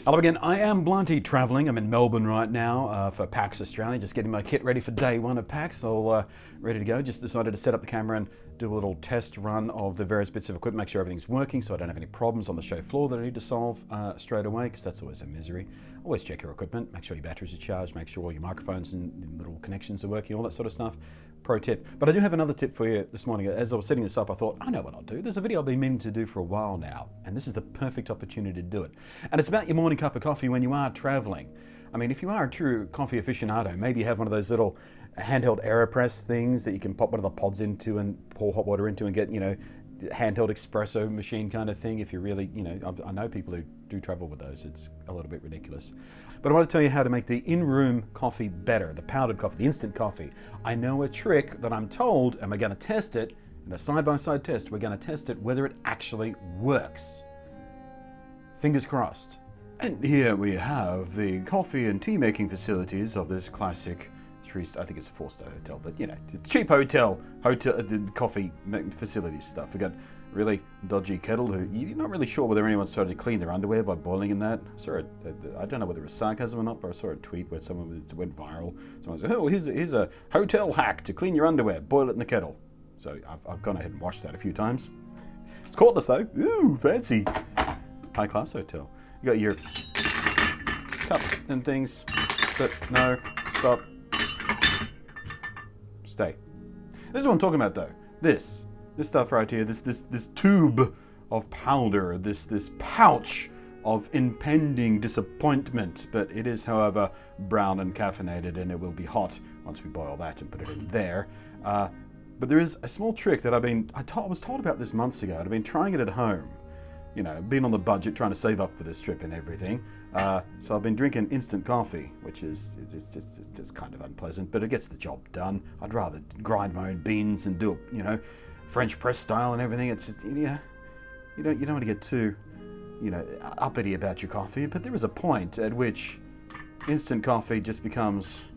Hello again, I am Blunty travelling. I'm in Melbourne right now for PAX Australia, just getting my kit ready for day one of PAX, all ready to go. Just decided to set up the camera and do a little test run of the various bits of equipment, make sure everything's working so I don't have any problems on the show floor that I need to solve straight away, because that's always a misery. Always check your equipment, make sure your batteries are charged, make sure all your microphones and little connections are working, all that sort of stuff. Pro tip. But I do have another tip for you this morning. As I was setting this up, I thought, I know what I'll do. There's a video I've been meaning to do for a while now, and this is the perfect opportunity to do it. And it's about your morning cup of coffee when you are traveling. I mean, if you are a true coffee aficionado, maybe you have one of those little handheld AeroPress things that you can pop one of the pods into and pour hot water into and get, handheld espresso machine kind of thing. If you really, I know people who do travel with those. It's a little bit ridiculous. But I want to tell you how to make the in-room coffee better, the powdered coffee, the instant coffee. I know a trick that I'm told, and we're going to test it in a side-by-side test. We're going to test it whether it actually works. Fingers crossed. And here we have the coffee and tea making facilities of this classic I think it's a 4-star hotel, but cheap hotel, coffee facilities stuff. We got really dodgy kettle who you're not really sure whether anyone's started to clean their underwear by boiling in that. I don't know whether it was sarcasm or not, but I saw a tweet where someone went viral. Someone said, "Oh, here's a hotel hack to clean your underwear. Boil it in the kettle." So I've gone ahead and washed that a few times. It's cordless though. Ooh, fancy. High class hotel. You got your cups and things, but no, stop. Stay. This is what I'm talking about though. This stuff right here, this tube of powder, this pouch of impending disappointment. But it is, however, brown and caffeinated, and it will be hot once we boil that and put it in there. But there is a small trick that I was told about this months ago, and I've been trying it at home. Being on the budget, trying to save up for this trip and everything. So I've been drinking instant coffee, which is just kind of unpleasant, but it gets the job done. I'd rather grind my own beans and do it, French press style and everything. It's just, you don't want to get too, uppity about your coffee, but there is a point at which instant coffee just becomes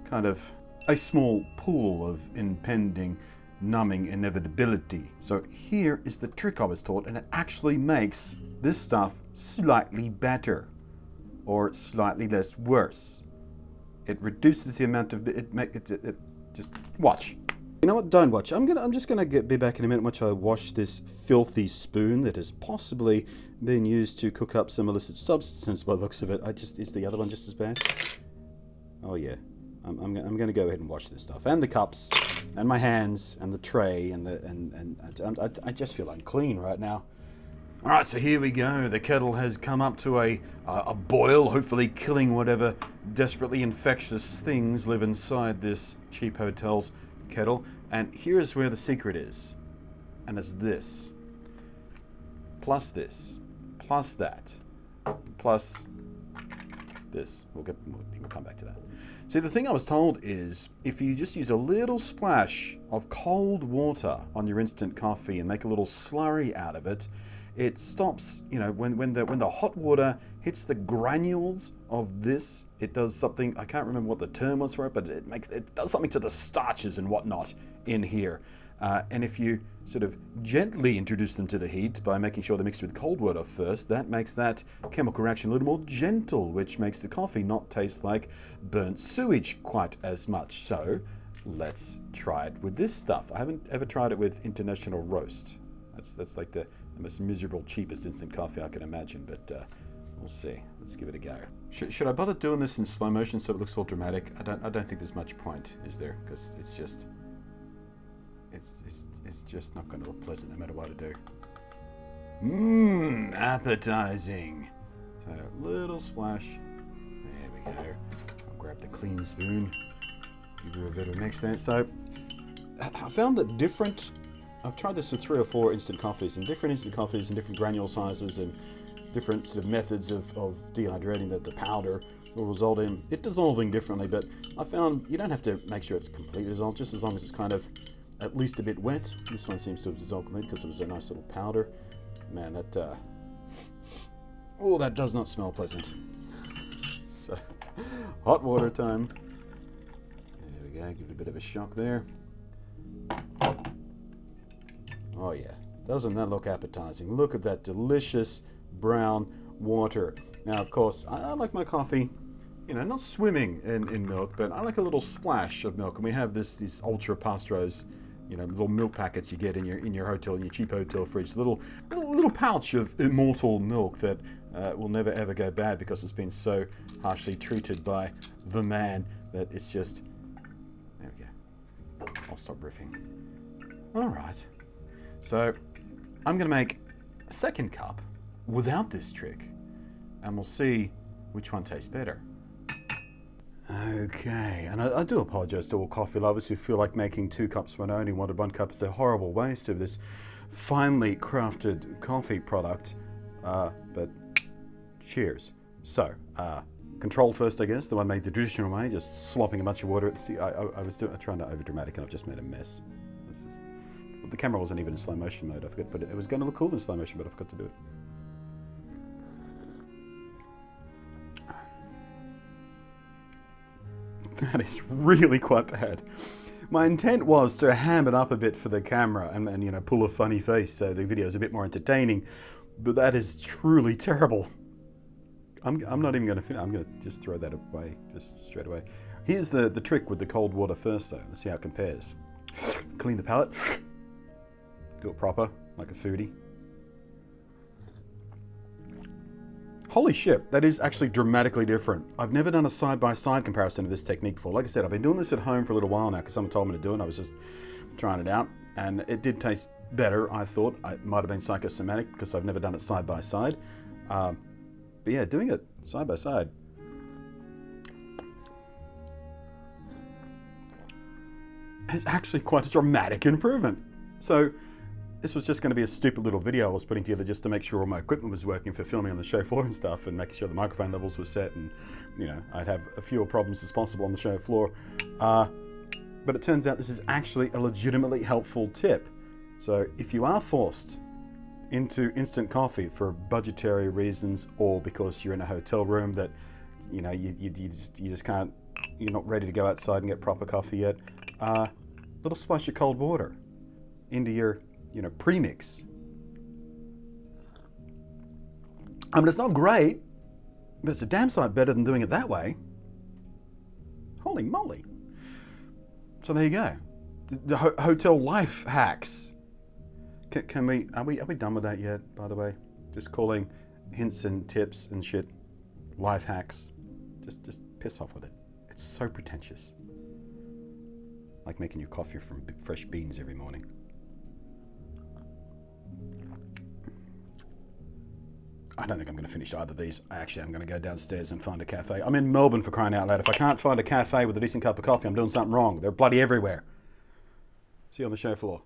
kind of a small pool of impending numbing inevitability. So here is the trick I was taught, and it actually makes this stuff slightly better or slightly less worse. It reduces the amount of it just watch. You know what? Don't watch. I'm just gonna be back in a minute once I wash this filthy spoon that has possibly been used to cook up some illicit substance by the looks of it. Is the other one just as bad? Oh yeah. I'm going to go ahead and wash this stuff, and the cups, and my hands, and the tray, and I just feel unclean right now. All right, so here we go. The kettle has come up to a boil, hopefully killing whatever desperately infectious things live inside this cheap hotel's kettle. And here's where the secret is, and it's this, plus that, plus this. We'll come back to that. See, the thing I was told is if you just use a little splash of cold water on your instant coffee and make a little slurry out of it, it stops, when the hot water hits the granules of this, it does something, I can't remember what the term was for it, but it does something to the starches and whatnot in here. And if you sort of gently introduce them to the heat by making sure they're mixed with cold water first, that makes that chemical reaction a little more gentle, which makes the coffee not taste like burnt sewage quite as much. So let's try it with this stuff. I haven't ever tried it with International Roast. That's like the most miserable, cheapest instant coffee I can imagine, but we'll see. Let's give it a go. Should I bother doing this in slow motion so it looks all dramatic? I don't think there's much point, is there? Because it's just not going to look pleasant no matter what I do. Appetizing. So a little splash. There we go. I'll grab the clean spoon. Give you a bit of a mix there. So I found that I've tried this with 3 or 4 instant coffees, and different instant coffees and different granule sizes and different sort of methods of dehydrating the powder will result in it dissolving differently. But I found you don't have to make sure it's completely dissolved, just as long as it's kind of at least a bit wet. This one seems to have dissolved completely because it was a nice little powder. Man, that does not smell pleasant. So, hot water time. There we go, give it a bit of a shock there. Oh yeah, doesn't that look appetizing? Look at that delicious brown water. Now, of course, I like my coffee, you know, not swimming in milk, but I like a little splash of milk. And we have these ultra pasteurized, you know, little milk packets you get in your hotel, in your cheap hotel fridge. Little pouch of immortal milk that will never ever go bad because it's been so harshly treated by the man that it's just. There we go. I'll stop riffing. All right. So I'm going to make a second cup without this trick, and we'll see which one tastes better. Okay, and I do apologize to all coffee lovers who feel like making 2 cups when I only wanted 1 cup. It's a horrible waste of this finely crafted coffee product, but cheers. So, control first, I guess, the one made the traditional way, just slopping a bunch of water at the sea. I was trying to over-dramatic and I've just made a mess. The camera wasn't even in slow motion mode, I forgot, but it was going to look cool in slow motion, but I forgot to do it. That is really quite bad. My intent was to ham it up a bit for the camera and you know, pull a funny face so the video is a bit more entertaining, but that is truly terrible. I'm not even going to finish. I'm going to just throw that away, just straight away. Here's the trick with the cold water first, though. Let's see how it compares. Clean the palate. Do it proper, like a foodie. Holy shit, that is actually dramatically different. I've never done a side-by-side comparison of this technique before. Like I said, I've been doing this at home for a little while now because someone told me to do it and I was just trying it out. And it did taste better, I thought. It might have been psychosomatic because I've never done it side-by-side. But yeah, doing it side-by-side. It's actually quite a dramatic improvement. So this was just going to be a stupid little video I was putting together just to make sure all my equipment was working for filming on the show floor and stuff, and making sure the microphone levels were set, and you know, I'd have as fewer problems as possible on the show floor. But it turns out this is actually a legitimately helpful tip. So if you are forced into instant coffee for budgetary reasons, or because you're in a hotel room that you know you just can't, you're not ready to go outside and get proper coffee yet, little splash of cold water into your premix. I mean, it's not great, but it's a damn sight better than doing it that way. Holy moly. So there you go. The hotel life hacks. Are we done with that yet, by the way? Just calling hints and tips and shit life hacks. Just piss off with it. It's so pretentious. Like making your coffee from fresh beans every morning. I don't think I'm going to finish either of these. Actually, I'm going to go downstairs and find a cafe. I'm in Melbourne, for crying out loud. If I can't find a cafe with a decent cup of coffee, I'm doing something wrong. They're bloody everywhere. See you on the show floor.